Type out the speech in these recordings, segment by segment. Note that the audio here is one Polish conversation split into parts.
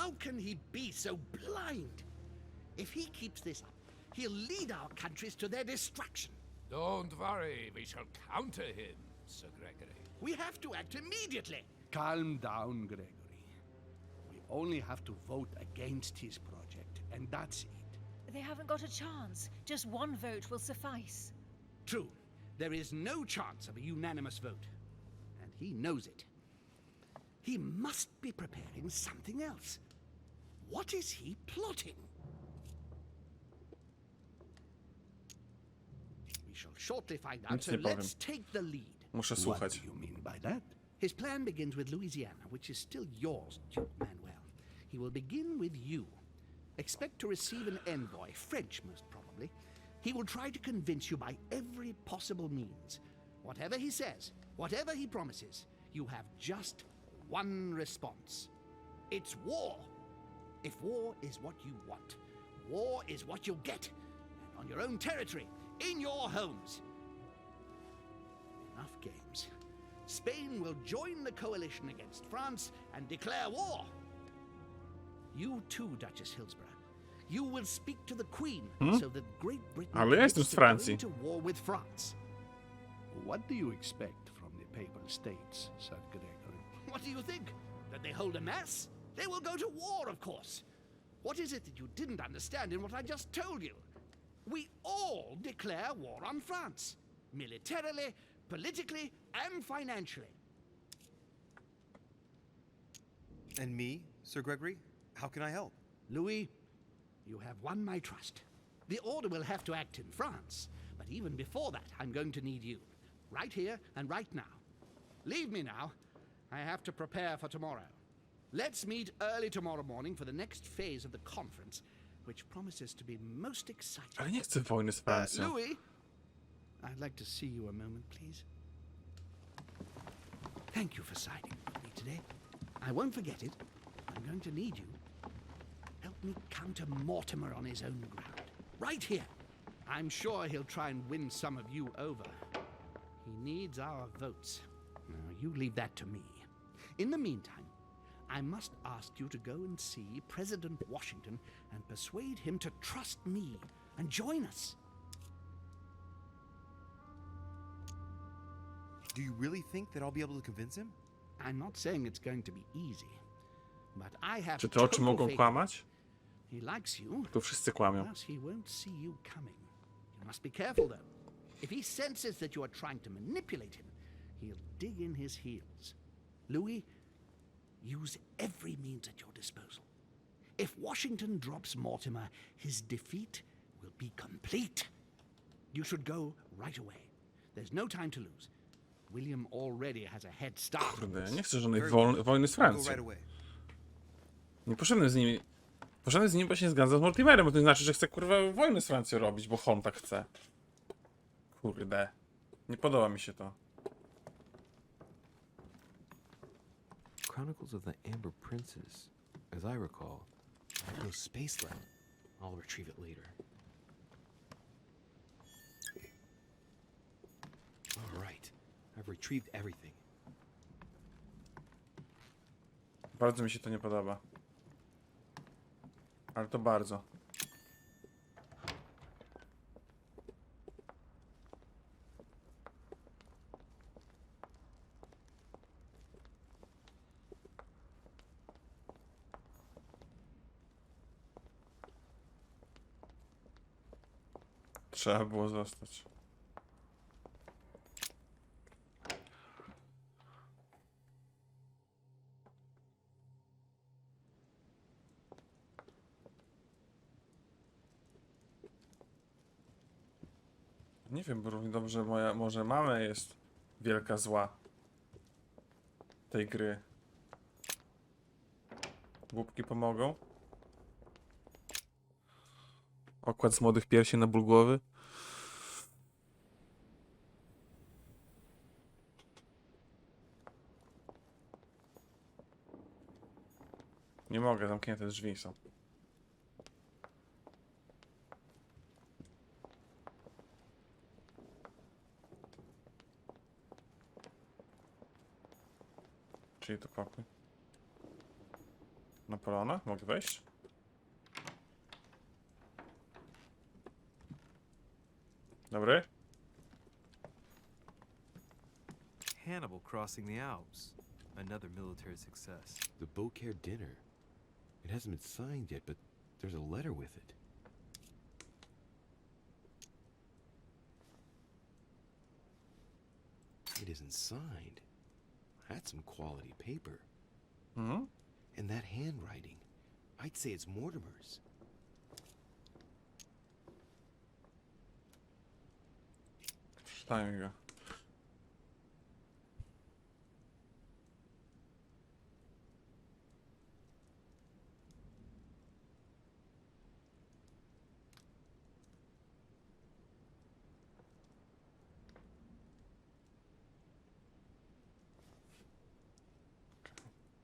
How can he be so blind? If he keeps this up, he'll lead our countries to their destruction. Don't worry, we shall counter him, Sir Gregory. We have to act immediately. Calm down, Gregory. We only have to vote against his project, and that's it. They haven't got a chance. Just one vote will suffice. True, there is no chance of a unanimous vote, and he knows it. He must be preparing something else. What is he plotting? We shall shortly find out, Nic so nie powiem. let's take the lead. Muszę What słuchać. do you mean by that? His plan begins with Louisiana, which is still yours, Duke Manuel. He will begin with you. Expect to receive an envoy, French most probably. He will try to convince you by every possible means. Whatever he says, whatever he promises, you have just one response. It's war. If war is what you want, war is what you'll get. And on your own territory, in your homes. Enough games. Spain will join the coalition against France and declare war. You too, Duchess Hillsborough. You will speak to the Queen so that Great Britain Ale ja jestem z commits to Francji. going to war with France. What do you expect from the Papal States, Sir Gregory? What do you think? That they hold a mass? They will go to war, of course. What is it that you didn't understand in what I just told you? We all declare war on France. Militarily, politically, and financially. And me, Sir Gregory? How can I help? Louis, you have won my trust. The Order will have to act in France, but even before that, I'm going to need you. Right here and right now. Leave me now. I have to prepare for tomorrow. Let's meet early tomorrow morning for the next phase of the conference, which promises to be most exciting. Ale nie chcę wojny z Francją. Louis, I'd like to see you a moment, please. Thank you for signing with me today. I won't forget it. I'm going to need you. Help me counter Mortimer on his own ground. Right here. I'm sure he'll try and win some of you over. He needs our votes. Now, you leave that to me. In the meantime, I must ask you to go and see President Washington and persuade him to trust me and join us. Do you really think that I'll be able to convince him? I'm not saying it's going to be easy, but I have Czy te oczy total mogą faith. kłamać? He likes you, Tu wszyscy kłamią. thus he won't see you coming. You must be careful, though. If he senses that you are trying to manipulate him, he'll dig in his heels. Louis, use every means at your disposal. If Washington drops Mortimer, his defeat will be complete. You should go right away. There's no time to lose. William already has a head start. Kurde, ja nie chcę żadnej Very well. wojny z I'll go Francją. right away. Nie poszedłem z nimi. Poszedłem z nimi, bo się nie zgadzam z Mortimerem, bo to nie znaczy, że chcę kurwa wojnę z Francją robić, bo on tak chce. Kurde. Nie podoba mi się to. Chronicles of the Amber Princess. As I recall, I have no space left. I'll retrieve it later. All right. I've retrieved everything. Bardzo mi się to nie podoba. Ale to bardzo. Trzeba było zostać. Nie wiem, bo równie dobrze może mama jest wielka zła tej gry. Głupki pomogą. Okład z młodych piersi na ból głowy. Nie mogę, zamknięte drzwi są. Czyli to pokój. Napoleona? Mogę wejść? Dobry? Hannibal crossing the Alps. Another military success. The Beaucaire dinner. It hasn't been signed yet, but there's a letter with it. It isn't signed. That's some quality paper. Mhm. And that handwriting, I'd say it's Mortimer's. Przeczytajmy go.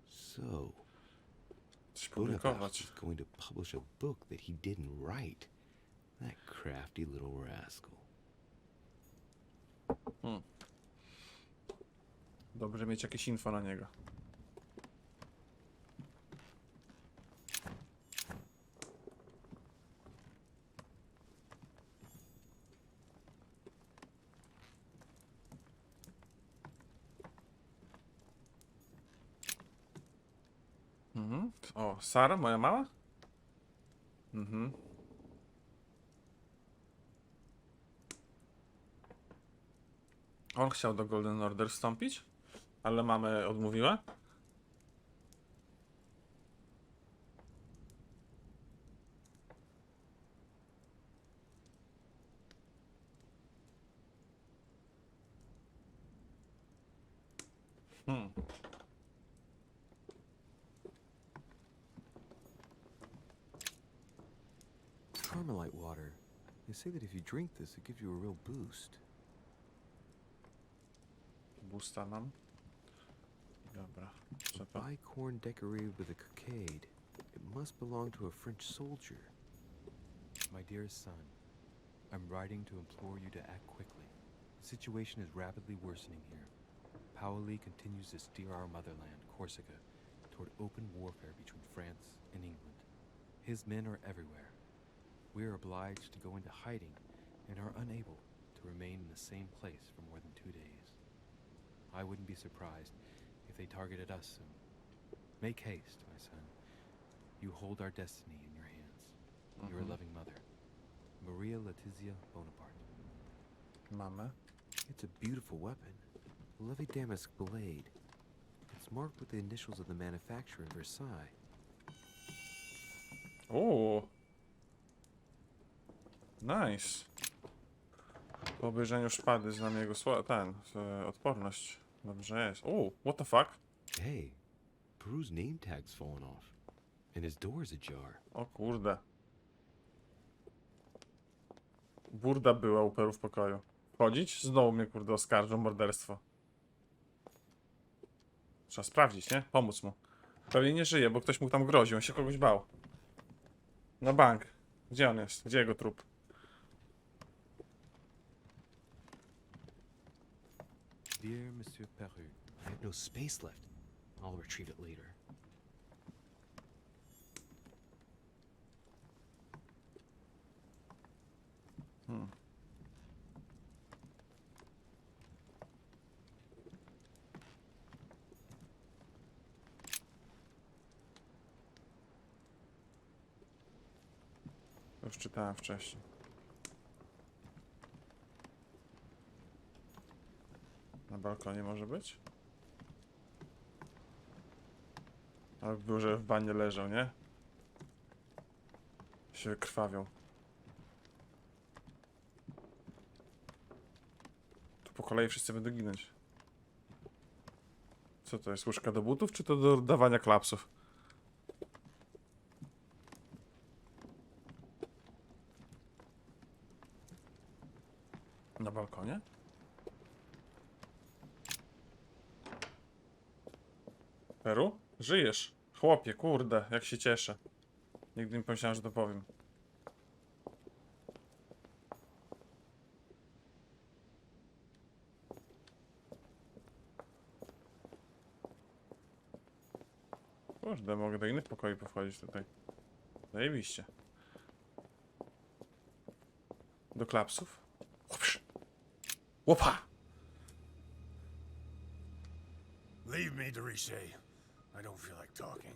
So, Coś Bonaparte publikować. is going to publish a book that he didn't write. That crafty little rascal. Dobrze mieć jakieś info na niego. Mhm. O, Sara, moja mama? Mhm. On chciał do Golden Order wstąpić, ale mamy odmówiła. Carmelite water. They say that if you drink this, it gives you a real boost. Busta nam. Dobra. Co to? Bicorn decorated with a cockade. It must belong to a French soldier. My dearest son, I'm writing to implore you to act quickly. The situation is rapidly worsening here. Paoli continues to steer our motherland, Corsica, toward open warfare between France and England. His men are everywhere. We are obliged to go into hiding and are unable to remain in the same place for more than 2 days. I wouldn't be surprised if they targeted us soon. Make haste, my son. You hold our destiny in your hands. Your loving mother, Maria Letizia Bonaparte. Mamy. It's a beautiful weapon. A lovely damask blade. It's marked with the initials of the manufacturer in Versailles. Uuu. Nice. Po obejrzeniu szpady znam jego odporność. Dobrze jest. Uuu, what the fuck? Hey, Peru's name tag's fallen off. And his door's ajar. O kurde. Burda była u Peru w pokoju. Wchodzić? Znowu mnie kurde oskarżą o morderstwo. Trzeba sprawdzić, nie? Pomóc mu. Pewnie nie żyje, bo ktoś mu tam groził. On się kogoś bał. Na bank. Gdzie on jest? Gdzie jego trup? Dear Monsieur Peru, I have no space left. I'll retrieve it later. Już czytałem wcześniej. Na balkonie może być? Ale był, że w banie leżał, nie? Się krwawią. Tu po kolei wszyscy będą ginąć. Co to jest? Łóżka do butów, czy to do dawania klapsów? Na balkonie? Peru? Żyjesz? Chłopie, kurde, jak się cieszę. Nigdy nie pomyślałem, że to powiem. Kurde, mogę do innych pokoi powchodzić tutaj. Zajebiście. Do klapsów. Łopsz. Łopa! Leave me, Dorishe. I don't feel like talking.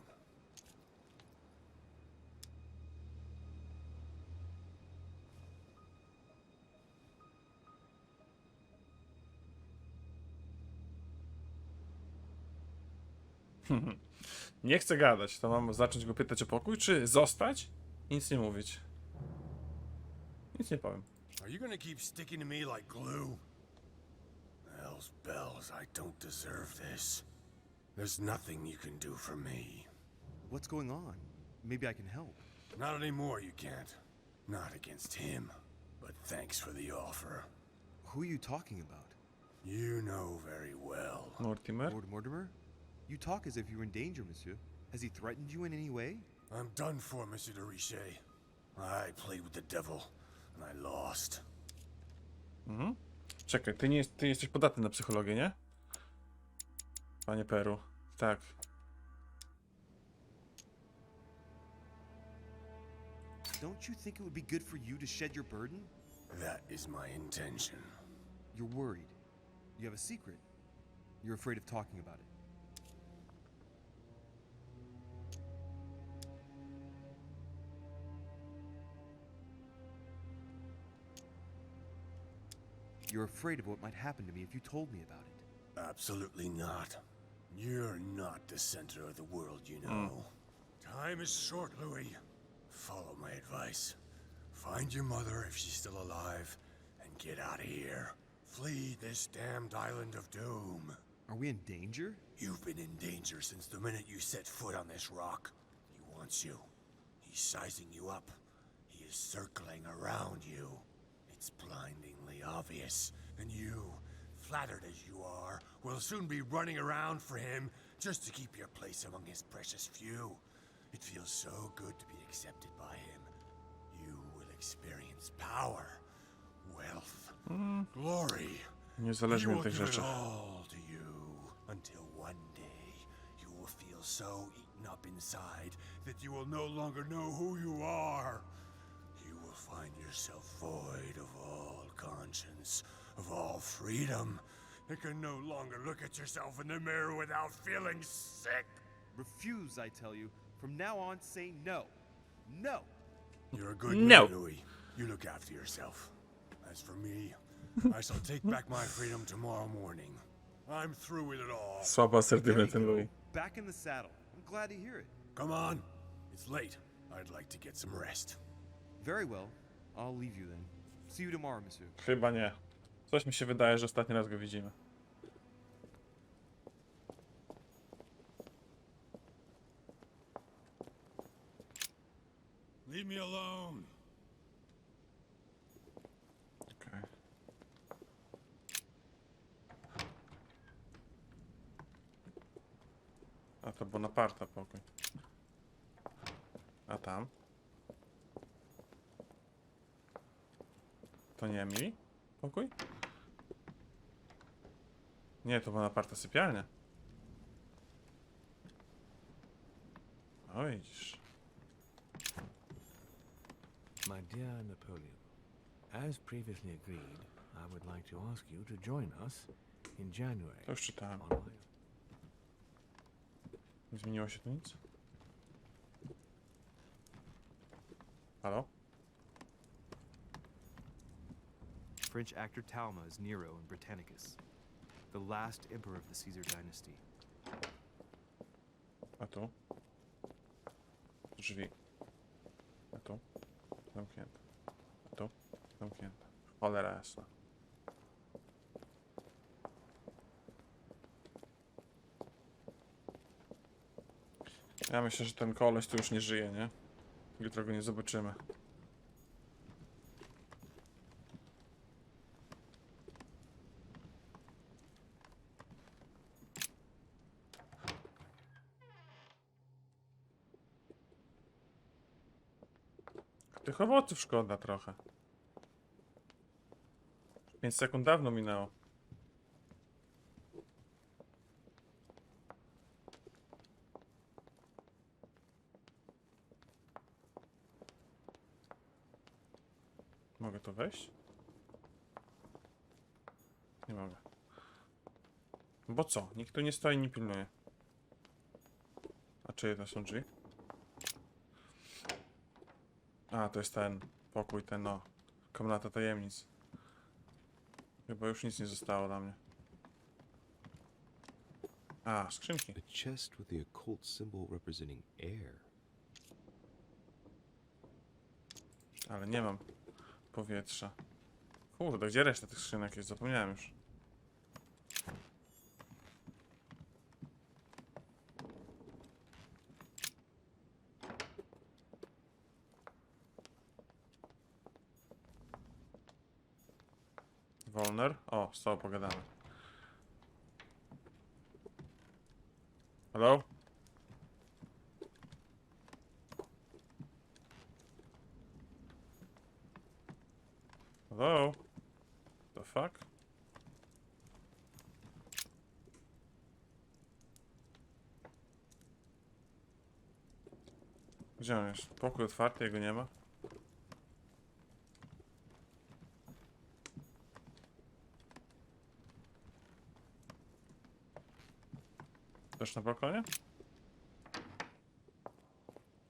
Nie chcę gadać. To mam zacząć go pytać o pokój, czy zostać i nic nie mówić? Nic nie powiem. Are you gonna keep sticking to me like glue? Hell's bells, I don't deserve this. There's nothing you can do for me. What's going on? Maybe I can help. Not anymore, you can't. Not against him. But thanks for the offer. Who are you talking about? You know very well. Mortimer? Lord Mortimer? You talk as if you were in danger, monsieur. Has he threatened you in any way? I'm done for, Monsieur Dorishe. I played with the devil, and I lost. Mhm. Czekaj, ty jesteś podatny na psychologię, nie? Panie Peru. Tak. Don't you think it would be good for you to shed your burden? That is my intention. You're worried. You have a secret. You're afraid of talking about it. You're afraid of what might happen to me if you told me about it. Absolutely not. You're not the center of the world, you know. Time is short, Louis. Follow my advice. Find your mother if she's still alive, and get out of here. Flee this damned island of doom. Are we in danger? You've been in danger since the minute you set foot on this rock. He wants you. He's sizing you up. He is circling around you. It's blindingly obvious, and you, flattered as you are, will soon be running around for him just to keep your place among his precious few. It feels so good to be accepted by him. You will experience power, wealth, glory. He Niezależnie will od tych give it rzeczy. all to you until one day you will feel so eaten up inside that you will no longer know who you are. You will find yourself void of all conscience, of all freedom, and can no longer look at yourself in the mirror without feeling sick. Refuse, I tell you. From now on, say no. No! You're a good No. man, Louis. You look after yourself. As for me, I shall take back my freedom tomorrow morning. I'm through with it all. Słabo asertywny There ten you go. Louis. Back in the saddle. I'm glad to hear it. Come on. It's late. I'd like to get some rest. Very well. I'll leave you then. See you tomorrow, monsieur. Chyba nie. Coś mi się wydaje, że ostatni raz go widzimy. Leave me alone. Okej. A to Bonaparta pokój. A tam? To nie mi? Pokój? Nie, to Bonaparta sypialnia. O, widzisz. My dear Napoleon, as previously agreed, I would like to ask you to join us in January To już czytałem. on my... Nie zmieniło się tu nic? Halo? French actor Talma is Nero in Britannicus, the last emperor of the Caesar dynasty. A tu? Drzwi. A tu? Zamknięte. A tu? Zamknięte. Cholera jasna. Ja myślę, że ten koleś tu już nie żyje, nie? Jutro go nie zobaczymy. Tych owoców szkoda trochę. 5 sekund dawno minęło. Mogę tu wejść? Nie mogę. Bo co? Nikt tu nie stoi, nie pilnuje. A czyje to są drzwi? A, to jest ten pokój, ten no. Komnata tajemnic. Chyba już nic nie zostało dla mnie. A, skrzynki. A chest with the occult symbol representing air. Ale nie mam powietrza. Kurde, gdzie reszta tych skrzynek jest? Zapomniałem już. Wolner? O, z tobą pogadamy. Hello? Hello? The fuck? Gdzie on jest? Pokój otwarty, jego nie ma. Też na balkonie?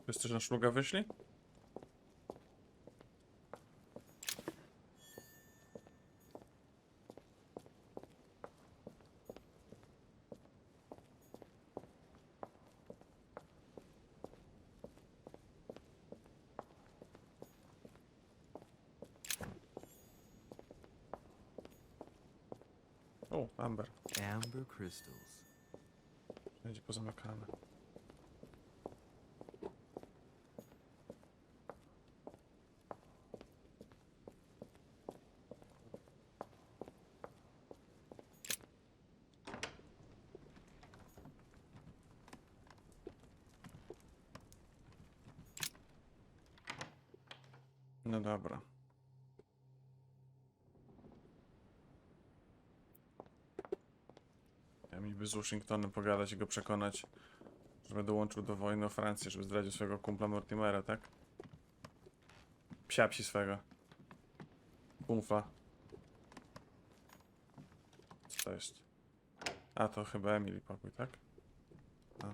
Wszyscy na szluga wyszli? O, Amber. Amber crystals. Będzie pozamykane. No dobra. Ja mi by z Washingtonem pogadać i go przekonać, żeby dołączył do wojny o Francję, żeby zdradził swojego kumpla Mortimera, tak? Psiapsi swego. Kumfla. Co to jest? A, to chyba Emily pokój, tak? A.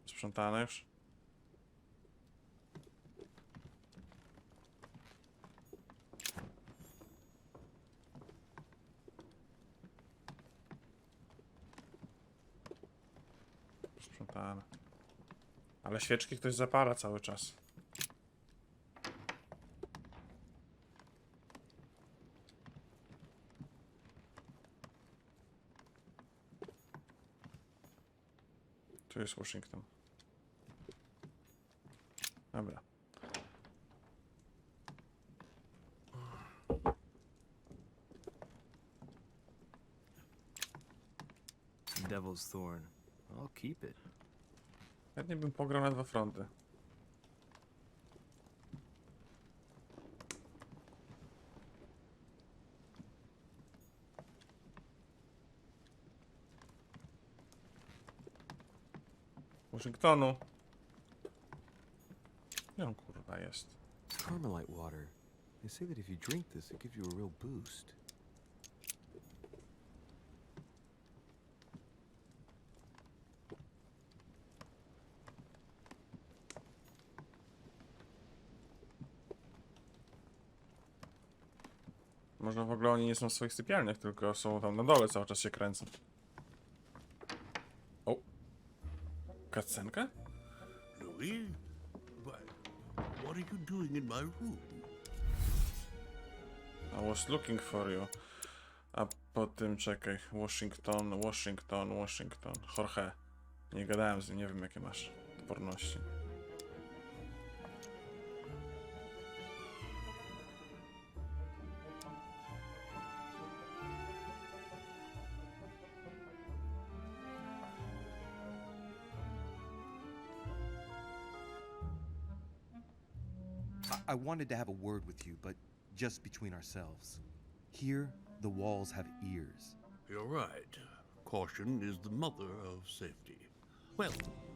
Sprzątane już? Sprzątane. Ale świeczki ktoś zapala cały czas. Tu jest Washington. Dobra. Devil's Thorn. I'll keep it. Chętnie bym pograł na 2 fronty. Waszyngtonu. Gdzie on kurwa jest? Carmelite water. They say that if you drink this, it gives you a real boost. Może w ogóle oni nie są w swoich sypialniach, tylko są tam na dole, cały czas się kręcą. O! Cutscenka? Louis? What are you doing in my room? I was looking for you. A po tym czekaj. Washington. Jorge. Nie gadałem z nim, nie wiem jakie masz odporności. I wanted to have a word with you, but just between ourselves. Here, the walls have ears. You're right. Caution is the mother of safety. Well,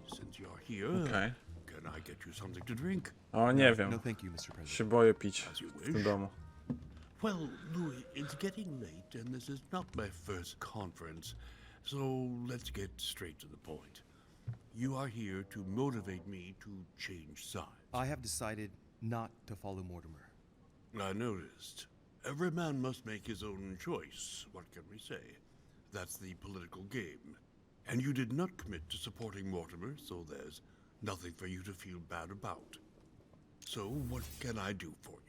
since you're here, Okej. can I get you something to drink? O, nie wiem. No, thank you, Mr. President. Się boję pić As you w tym wish. domu. Well, Louis, it's getting late, and this is not my first conference, so let's get straight to the point. You are here to motivate me to change sides. I have decided not to follow Mortimer. I noticed. Every man must make his own choice. What can we say? That's the political game. And you did not commit to supporting Mortimer, so there's nothing for you to feel bad about. So, what can I do for you?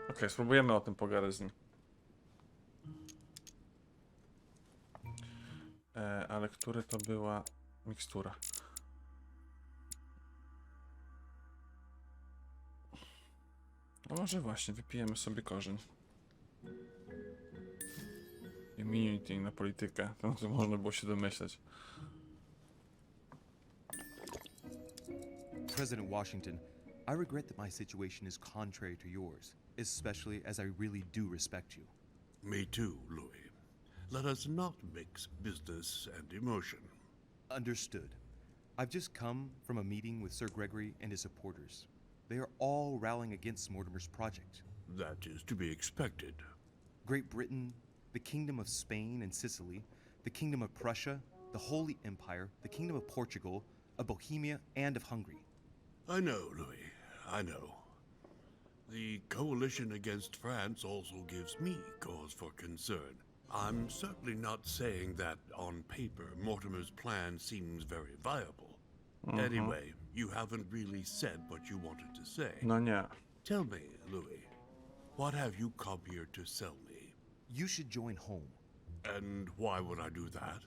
Okej, spróbujemy o tym pogadać z nim. Ale który to była mikstura? No może właśnie, wypijemy sobie korzeń. Immunity na politykę, to można było się domyśleć. President Washington, I regret that my situation is contrary to yours, especially as I really do respect you. Me too, Louis. Let us not mix business and emotion. Understood. I've just come from a meeting with Sir Gregory and his supporters. They are all rallying against Mortimer's project. That is to be expected. Great Britain, the Kingdom of Spain and Sicily, the Kingdom of Prussia, the Holy Empire, the Kingdom of Portugal, of Bohemia, and of Hungary. I know, Louis. I know. The coalition against France also gives me cause for concern. I'm certainly not saying that on paper Mortimer's plan seems very viable. Anyway, you haven't really said what you wanted to say. No nie. Tell me, Louis, what have you come here to sell me? You should join home. And why would I do that?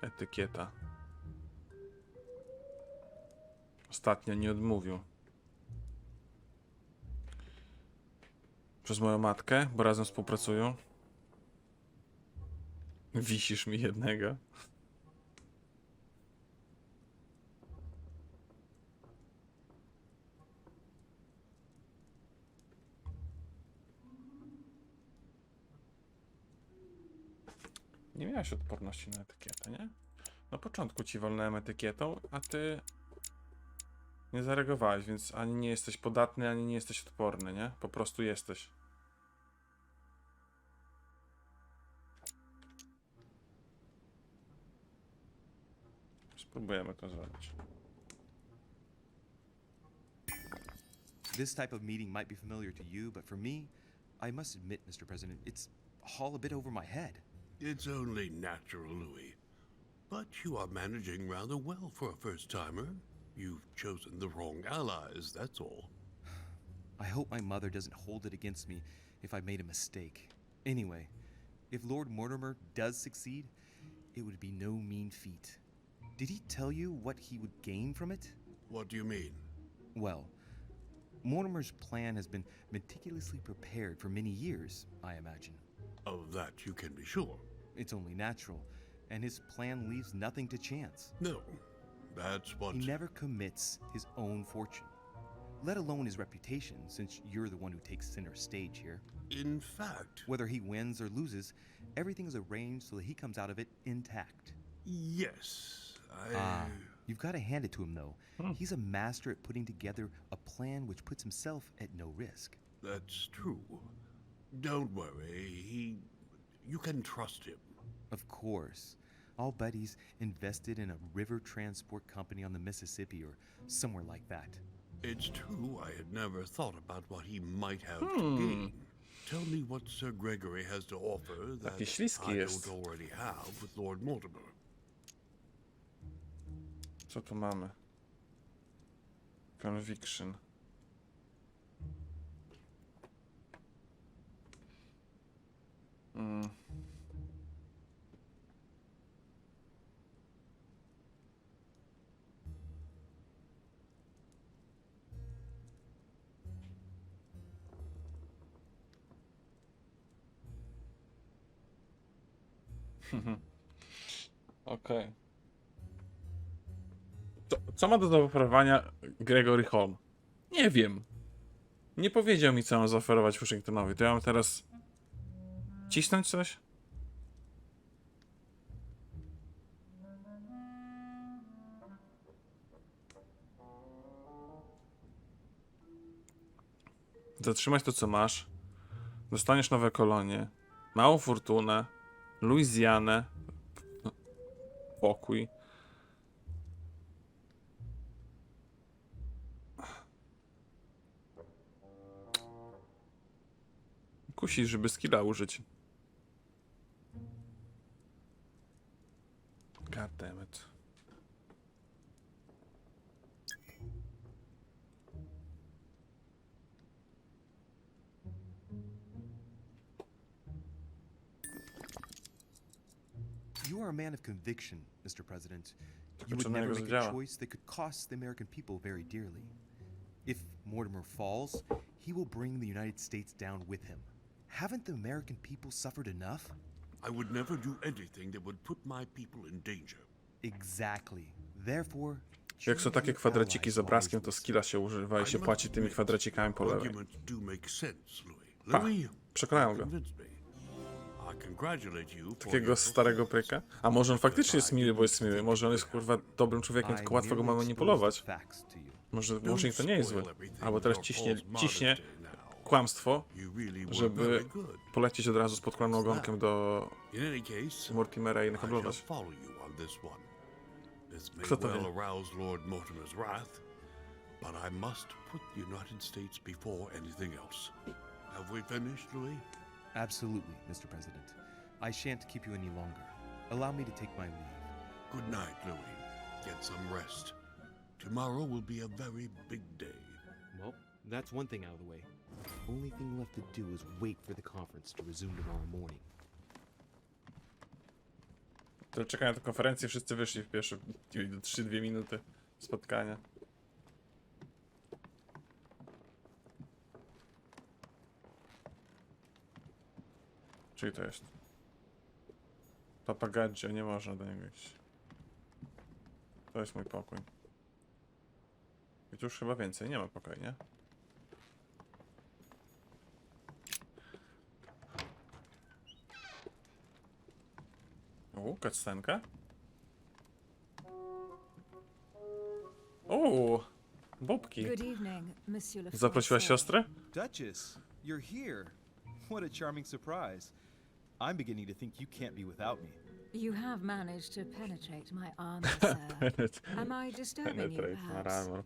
Etykieta. Ostatnio nie odmówił. Przez moją matkę, bo razem współpracują. Wisisz mi jednego. Nie miałeś odporności na etykietę, nie? Na początku ci wolnałem etykietą, a ty nie zareagowałeś, więc ani nie jesteś podatny, ani nie jesteś odporny, nie? Po prostu jesteś. Spróbujemy to zrobić. This type of meeting might be familiar to you, but for me, I must admit, Mr. President, it's all a bit over my head. It's only natural, Louis. But you are managing rather well for a first-timer. You've chosen the wrong allies, that's all. I hope my mother doesn't hold it against me if I made a mistake. Anyway, if Lord Mortimer does succeed, it would be no mean feat. Did he tell you what he would gain from it? What do you mean? Well, Mortimer's plan has been meticulously prepared for many years, I imagine. Of that you can be sure. It's only natural, and his plan leaves nothing to chance. No, that's what... He never commits his own fortune, let alone his reputation, since you're the one who takes center stage here. In fact... Whether he wins or loses, everything is arranged so that he comes out of it intact. Yes, You've got to hand it to him, though. He's a master at putting together a plan which puts himself at no risk. That's true. Don't worry, you can trust him. Of course. I'll bet he's invested in a river transport company on the Mississippi or somewhere like that. It's true, I had never thought about what he might have to gain. Tell me what Sir Gregory has to offer that I don't already have with Lord Mortimer. Co tu mamy? Conviction. Okej. Co ma do zaoferowania Gregory Holm? Nie wiem. Nie powiedział mi, co mam zaoferować Waszyngtonowi. To ja mam teraz cisnąć coś? Zatrzymać to, co masz. Dostaniesz nowe kolonie. Małą fortunę. Luizjanę. Pokój. Kusi, żeby skilla użyć. God damn it. You are a man of conviction, Mr. President. You would Poczynnego never make a zadziała. choice that could cost the American people very dearly. If Mortimer falls, he will bring the United States down with him. Haven't the American people suffered enough? I would never do anything that would put my people in danger. Exactly. Therefore, Jak są takie kwadraciki z obrazkiem, to skilla się używa i się płaci tymi kwadracikami po lewej. Arguments do make sense, Louis. Pa, Louis, przekonałem go. convinced me. I congratulate you for Takiego your starego pryka? A może on faktycznie jest miły, bo jest miły. Może on jest kurwa dobrym człowiekiem, tylko łatwo go manipulować. Może Washington nie jest zły. Albo teraz ciśnie kłamstwo, żeby polecieć od razu z podkładanym ogonkiem do In any case, Mortimera i I shall nakablować. follow you on this one. This may Kto to well wie? arouse Lord Mortimer's wrath, but I must put the United States before anything else. Have we finished, Louis? Absolutely, Mr. President. I shan't keep you any longer. Allow me to take my leave. Good night, Louis. Get some rest. Tomorrow will be a very big day. Well, that's one thing out of the way. Only thing left to do is wait for the conference to resume tomorrow morning. To czekają na tę konferencję, wszyscy wyszli w pierwsze 3-2 minuty spotkania. Czyli to jest Papagaggio, nie można do niego iść. To jest mój pokój. I tu już chyba więcej nie ma pokoju, nie? Cutscenka? Bobki. Good evening, Monsieur le Zaprosiła Français. siostrę? Duchess, you're here. What a charming surprise. I'm beginning to think you can't be without me. You have managed to penetrate my armor, sir. Am I disturbing you, Penetrate my perhaps? armor.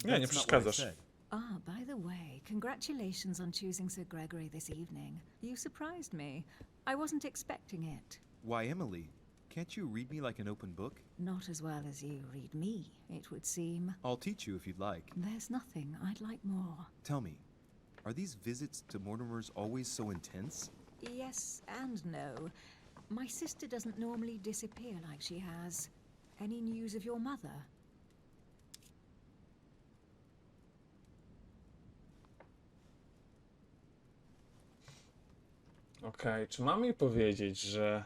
Nie, nie That's not what I przeszkadzasz. said. Ah, by the way, congratulations on choosing Sir Gregory this evening. You surprised me. I wasn't expecting it. Why, Emily? Can't you read me like an open book? Not as well as you read me, it would seem. I'll teach you if you'd like. There's nothing I'd like more. Tell me, are these visits to Mortimer's always so intense? Yes and no. My sister doesn't normally disappear like she has. Any news of your mother? Okej, czy mam jej powiedzieć, że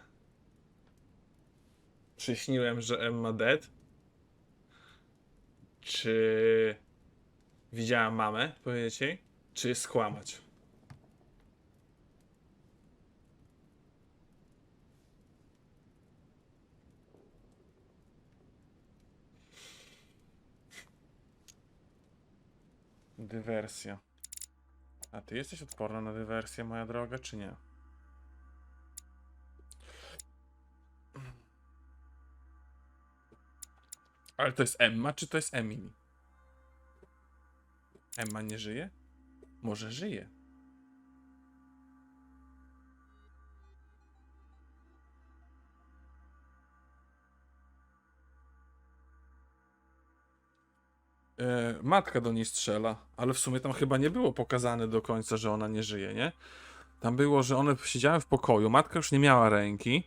przyśniłem, że Emma dead? Czy widziałam mamę, powiedzieć jej? Czy skłamać? Dywersja. A ty jesteś odporna na dywersję, moja droga, czy nie? Ale to jest Emma, czy to jest Emily? Emma nie żyje? Może żyje? Matka do niej strzela, ale w sumie tam chyba nie było pokazane do końca, że ona nie żyje, nie? Tam było, że one siedziały w pokoju, matka już nie miała ręki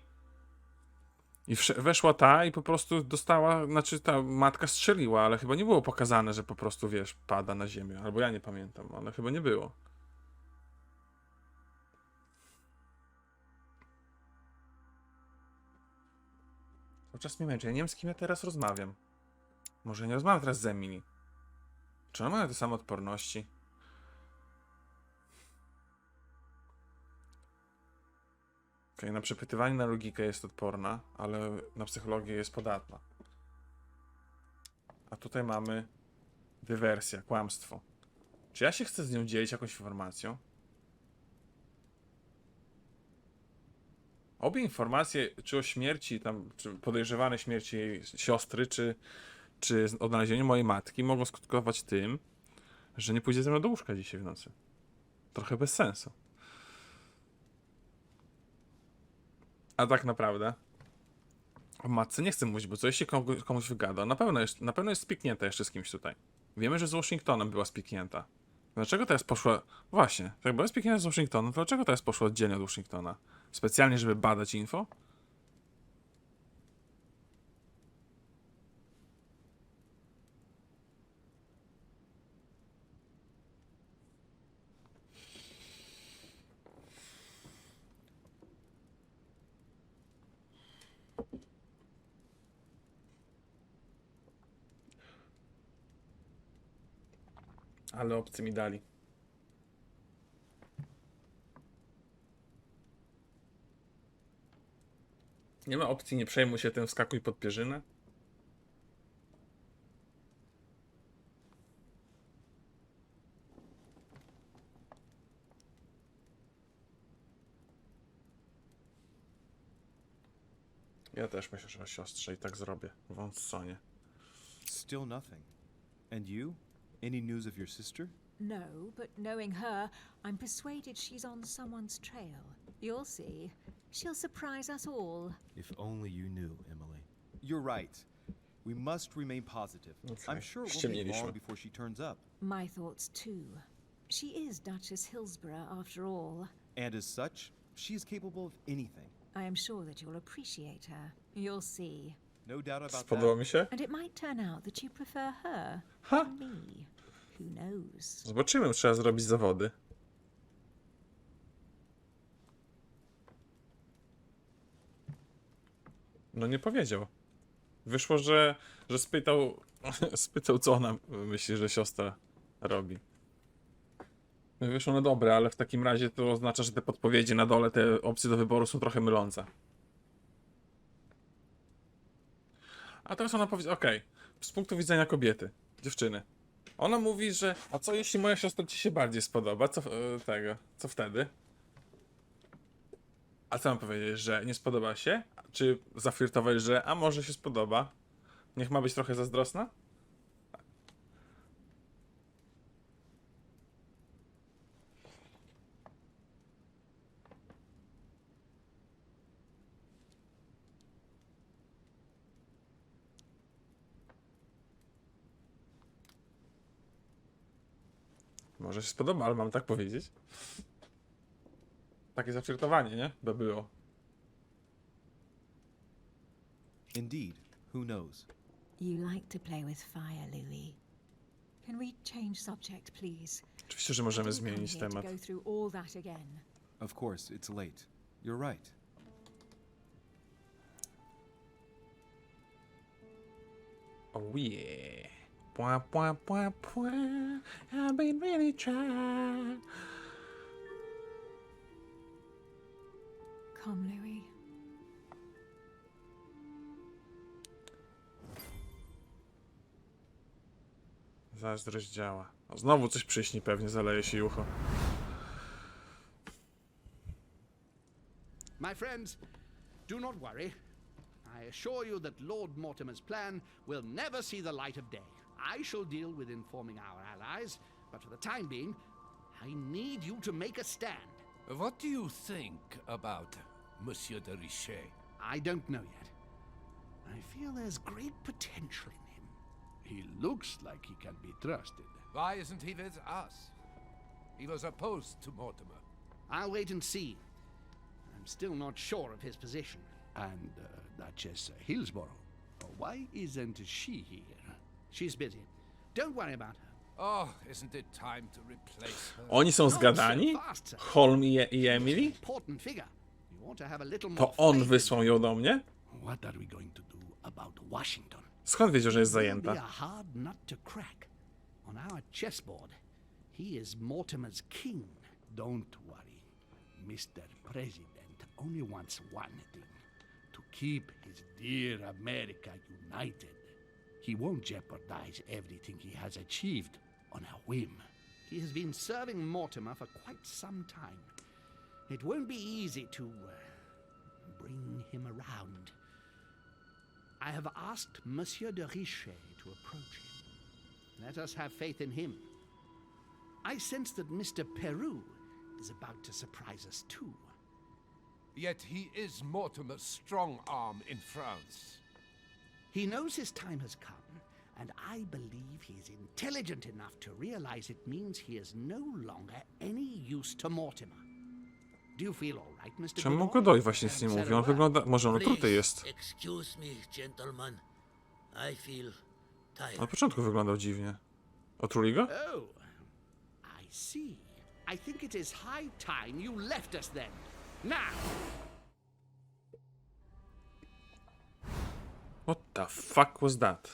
i weszła ta i po prostu dostała, znaczy ta matka strzeliła, ale chyba nie było pokazane, że po prostu, wiesz, pada na ziemię, albo ja nie pamiętam, ale chyba nie było. Czas mi męczy. Ja nie wiem, z kim ja teraz rozmawiam. Może nie rozmawiam teraz z Emily. Czy ona ma te same odporności? Okej, na przepytywanie na logikę jest odporna, ale na psychologię jest podatna. A tutaj mamy dywersja, kłamstwo. Czy ja się chcę z nią dzielić jakąś informacją? Obie informacje, czy o śmierci, tam, czy podejrzewanej śmierci jej siostry, czy odnalezieniu mojej matki, mogą skutkować tym, że nie pójdzie ze mną do łóżka dzisiaj w nocy. Trochę bez sensu. A tak naprawdę o matce nie chcę mówić, bo coś się komuś wygada. Na pewno jest spiknięta jeszcze z kimś tutaj. Wiemy, że z Washingtonem była spiknięta. Dlaczego teraz poszła... Właśnie, jak była spiknięta z Washingtonem, to dlaczego teraz poszła oddzielnie od Washingtona? Specjalnie, żeby badać info? Ale obcy mi dali. Nie ma opcji, nie przejmuj się tym, wskakuj pod pierzynę. Ja też myślę, że o siostrze i tak zrobię. Wątsonie. Still nothing. And you? Any news of your sister? No, but knowing her, I'm persuaded she's on someone's trail. You'll see. She'll surprise us all. If only you knew, Emily. You're right. We must remain positive. Okay. I'm sure it won't be long before she turns up. My thoughts too. She is Duchess Hillsborough after all. And as such, she is capable of anything. I am sure that you'll appreciate her. You'll see. No doubt about Spodoba that. mi się? And it might turn out that you prefer her Ha! to me. Who knows? Zobaczymy, trzeba zrobić zawody. No nie powiedział. Wyszło, że spytał, spytał, co ona myśli, że siostra robi. No i wyszło, no dobre, ale w takim razie to oznacza, że te podpowiedzi na dole, te opcje do wyboru są trochę mylące. A teraz ona powiedziała, okej, z punktu widzenia kobiety, dziewczyny. Ona mówi, że a co jeśli moja siostra ci się bardziej spodoba? Co wtedy? A co mam powiedzieć, że nie spodoba się? Czy zaflirtować, że a może się spodoba? Niech ma być trochę zazdrosna? Może się spodoba, ale mam tak powiedzieć? Takie zaflirtowanie, nie? By było. Indeed. Who knows? You like to play with fire, Louis. Can we change subject, please? Oczywiście, że możemy I didn't come zmienić here to temat. go through all that again. Of course, it's late. You're right. Oh yeah. Pła, pła, pła, pła. I've been really trying. Come, Louis. Zazdrość działa. O, znowu coś przyśni, pewnie zaleje się ucho. My friends, do not worry. I assure you that Lord Mortimer's plan will never see the light of day. I shall deal with informing our allies, but for the time being, I need you to make a stand. What do you think about Monsieur de Richet? I don't know yet. I feel there's great potential in him. He looks like he can be trusted. Why isn't he with us? He was opposed to Mortimer. I'll wait and see. I'm still not sure of his position. And Duchess Hillsborough. Why isn't she here? She's busy. Don't worry about her. Oh, isn't it time to replace her? Oni są zgadani? Holm i Emily? Important figure. You ought to have a little more To on faith in wysłał ją do mnie? What are we going to do about Washington. Skąd wiedział, że jest It will be zajęta? a hard nut to crack. On our chessboard, he is Mortimer's king. Don't worry. Mr. President only wants one thing. To keep his dear America united. He won't jeopardize everything he has achieved on a whim. He has been serving Mortimer for quite some time. It won't be easy to bring him around. I have asked Monsieur de Richet to approach him. Let us have faith in him. I sense that Mr. Peru is about to surprise us too. Yet he is Mortimer's strong arm in France. He knows his time has come, and I believe he is intelligent enough to realize it means he is no longer any use to Mortimer. Do you feel all right, Mr. Czemu Godoy? Godoy właśnie nic nie mówi? On wygląda... Może on otruty jest. Excuse me, gentlemen. I feel tired. Na początku wyglądał dziwnie. Otruli go? Oh, I see. I think it is high time you left us then. Now! What the fuck was that?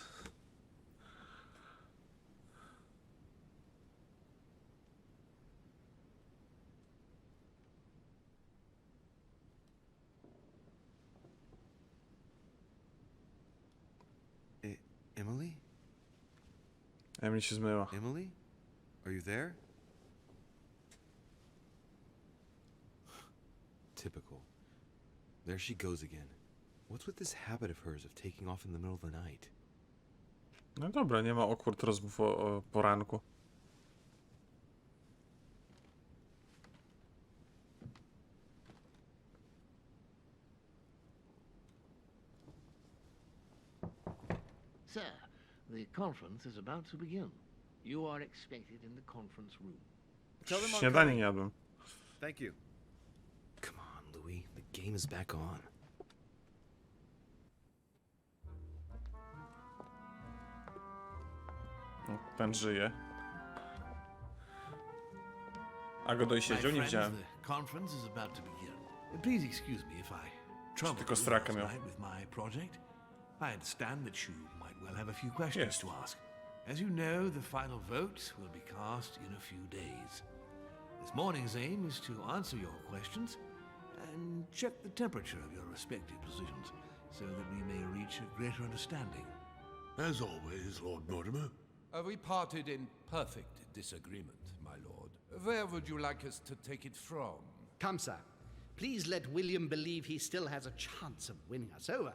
Emily? Emily się zmyła. Emily? Are you there? Typical. There she goes again. What's with this habit of hers of taking off in the middle of the night? No dobra, nie ma awkward rozmów o poranku. Sir, the conference is about to begin. You are expected in the conference room. Śniadanie nie jadłem. Thank you. Come on, Louis. The game is back on. No, ten żyje. A Godoy siedział? Nie widziałem. The conference is about to begin. Please excuse me if I trouble tylko you straka miał. tonight with my project. I understand that you might well have a few questions Jest. to ask. As you know, the final vote will be cast in a few days. This morning's aim is to answer your questions and check the temperature of your respective positions so that we may reach a greater understanding. As always, Lord Mortimer. We parted in perfect disagreement, my lord. Where would you like us to take it from? Come, sir. Please let William believe he still has a chance of winning us over.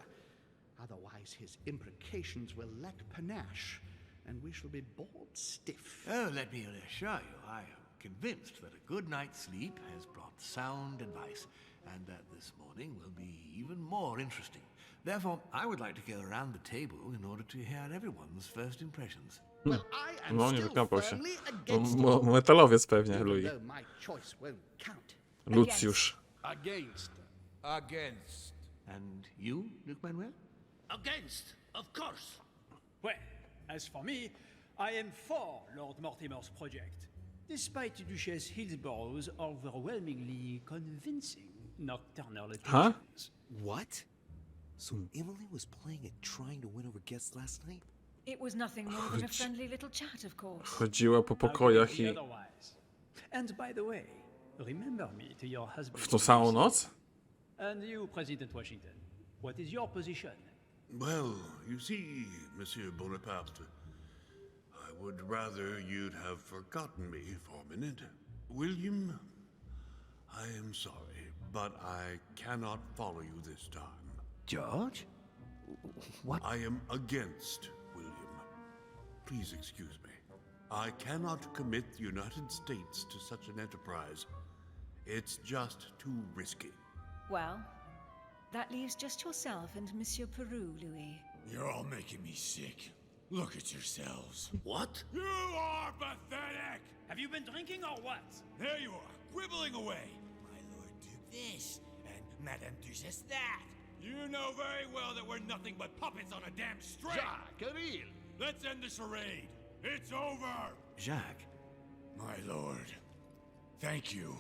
Otherwise, his imprecations will lack panache, and we shall be bored stiff. Oh, let me reassure you, I am convinced that a good night's sleep has brought sound advice, and that this morning will be even more interesting. Therefore, I would like to go around the table in order to hear everyone's first impressions. Well, I am No, nie still wykąpał się. firmly against it, Metalowiec pewnie, even Louis. though my choice won't count. Lucjusz. Against. Against. And you, Luc Manuel? Against, of course. Well, as for me, I am for Lord Mortimer's project, despite Duchess Hillsborough's overwhelmingly convincing nocturnal attentions. What? So Emily was playing at trying to win over guests last night? It was nothing more than a friendly little chat, of course. Chodziła po How could pokojach it be i... otherwise? And by the way, remember me to your husband. W tą samą noc? And you, President Washington, what is your position? Well, you see, Monsieur Bonaparte, I would rather you'd have forgotten me for a minute. William, I am sorry, but I cannot follow you this time. George? What? I am against William. Please excuse me. I cannot commit the United States to such an enterprise. It's just too risky. Well, that leaves just yourself and Monsieur Peru, Louis. You're all making me sick. Look at yourselves. What? You are pathetic! Have you been drinking or what? There you are, quibbling away. My lord Duke this, and Madame Duchess that. You know very well that we're nothing but puppets on a damn string. Jacques, Camille. Let's end the charade. It's over. Jacques? My lord, thank you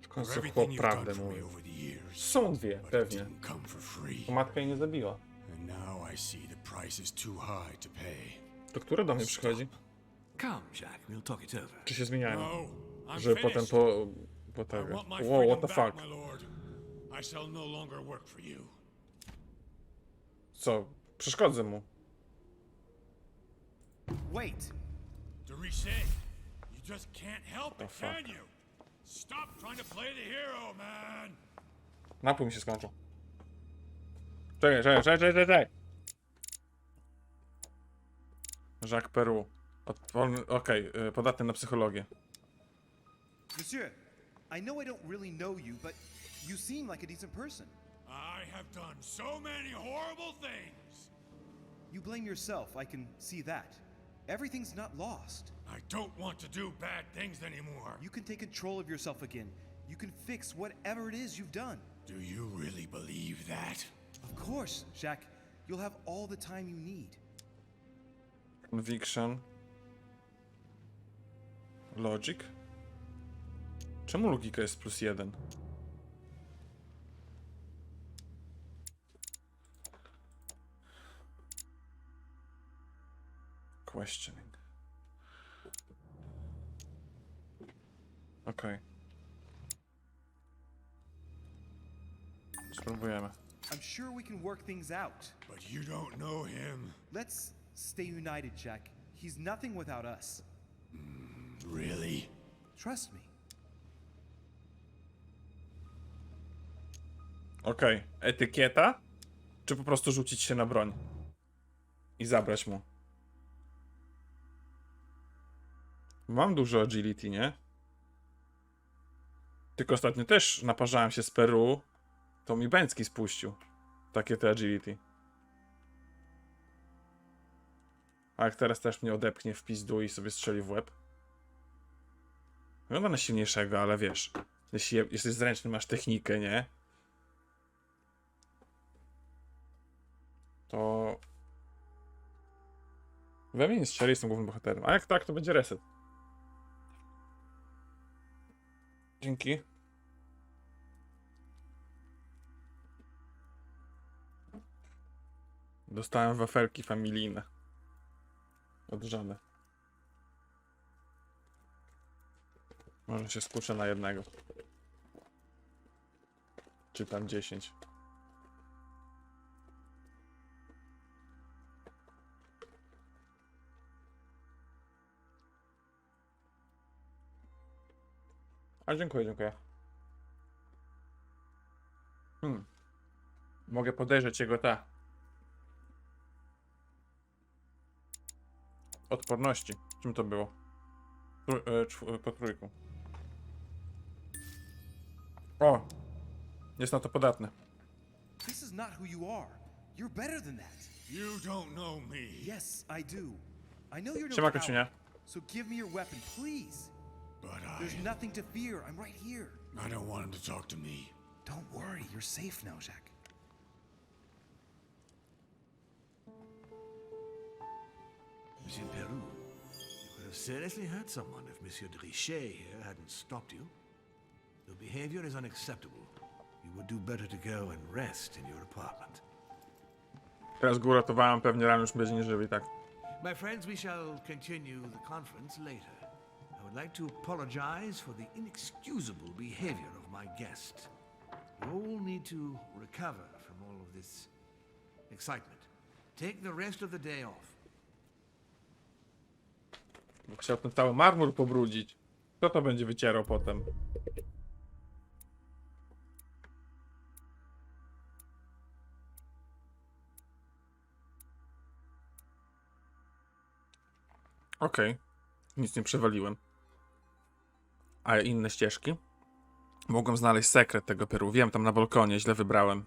W for końcu everything chłop you've done prawdę for me mówi. over the years. Są dwie, But it pewnie. didn't come for free. Bo matka jej nie zabiła. And Now I see the price is too high to pay. To która do mnie przychodzi? Come, Jack, we'll talk it over. Czy się zmieniają? No, I'm Że potem finished. po I tego. want my Wow, freedom what the back, fuck? my lord. I shall no longer work for you. Co? Przeszkodzę mu. Wait! Richet, you just can't help The it, fuck? can you? Stop trying to play the hero, man. Napój mi się skończył. Czekaj. Jacques Peru. Okej, podatny na psychologię. Monsieur, I know I don't really know you, but you seem like a decent person. I have done so many horrible things. You blame yourself, I can see that. Everything's not lost. I don't want to do bad things anymore. You can take control of yourself again. You can fix whatever it is you've done. Do you really believe that? Of course, Jacques. You'll have all the time you need. Conviction. Logic? Czemu logika jest +1? Questioning. Okej. Spróbujemy. I'm sure we can work things out. But you don't know him. Let's stay united, Jack. He's nothing without us. Really? Trust me. Okej. Etykieta? Czy po prostu rzucić się na broń? I zabrać mu? Mam dużo agility, nie? Tylko ostatnio też naparzałem się z Peru. To mi Bęcki spuścił. Takie te agility. A jak teraz też mnie odepchnie w pizdu i sobie strzeli w łeb? Wygląda na silniejszego, ale wiesz. Jeśli jesteś zręczny, masz technikę, nie? To... We mnie nie strzeli, jestem głównym bohaterem. A jak tak, to będzie reset. Dzięki. Dostałem wafelki familijne. Od żony. Może się skuszę na jednego. Czy tam 10. A dziękuję. Mogę podejrzeć jego odporności. Czym to było? Po trójku. O! Jest na to podatny. This is not who you are. You're better than that. You don't know me. Yes, I do. I know you're no Siema, coward, Kociunia. so give me your weapon, please. But There's nothing to fear. I'm right here. I don't want him to talk to me. Don't worry, you're safe now, Jacques. Monsieur Peru, you could have seriously hurt someone if Monsieur de Richet here hadn't stopped you. Your behavior is unacceptable. You would do better to go and rest in your apartment. Teraz go uratowałem, pewnie rano już będzie nieżywy i tak. My friends, we shall continue the conference later. I would like to apologize for the inexcusable behavior of my guest. You all need to recover from all of this excitement. Take the rest of the day off. Bo chciał ten cały marmur pobrudzić. Kto to będzie wycierał potem? Okej. Nic nie przewaliłem. A inne ścieżki? Mogłem znaleźć sekret tego Peru. Wiem, tam na balkonie, źle wybrałem.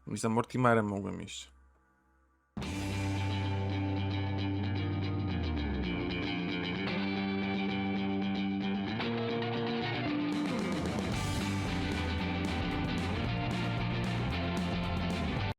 I za Mortimerem mogłem iść.